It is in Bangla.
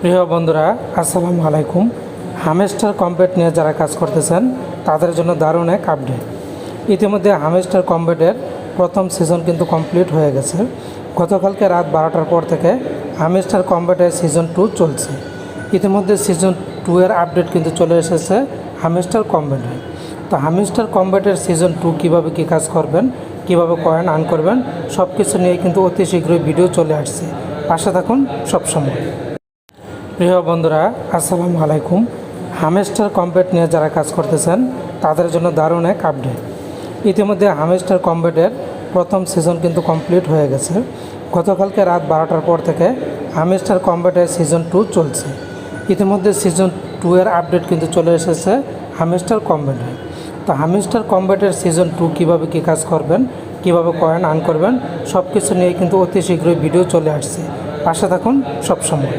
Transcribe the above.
প্রিয় বন্ধুরা, আসসালামু আলাইকুম। হামেস্টার কম্বেট নিয়ে যারা কাজ করতেছেন তাদের জন্য দারুণ এক আপডেট। ইতিমধ্যে হামেস্টার কম্বেটের প্রথম সিজন কিন্তু কমপ্লিট হয়ে গেছে। গতকালকে রাত 12টার পর থেকে হামেস্টার কম্বেটের সিজন 2 চলছে। ইতিমধ্যে সিজন 2 এর আপডেট কিন্তু চলে এসেছে হামেস্টার কম্বেটে। তো হামেস্টার কম্বেটের সিজন 2 কীভাবে কী কাজ করবেন, কীভাবে কয়েন আর্ন করবেন, সব কিছু নিয়ে কিন্তু অতি শীঘ্রই ভিডিও চলে আসছে। পাশে থাকুন সবসময়। প্রিয় বন্ধুরা, আসসালামু আলাইকুম। হামেস্টার কম্বেট নিয়ে যারা কাজ করতেছেন তাদের জন্য দারুণ এক আপডেট। ইতিমধ্যে হামেস্টার কম্বেটের প্রথম সিজন কিন্তু কমপ্লিট হয়ে গেছে। গতকালকে রাত 12টার পর থেকে হামেস্টার কম্বেটের সিজন 2 চলছে। ইতিমধ্যে সিজন 2 এর আপডেট কিন্তু চলে এসেছে হামেস্টার কম্বেটে। তো হামেস্টার কম্বেটের সিজন 2 কীভাবে কী কাজ করবেন, কীভাবে কয়েন আর্ন করবেন, সব কিছু নিয়ে কিন্তু অতি শীঘ্রই ভিডিও চলে আসছে। পাশে থাকুন সবসময়।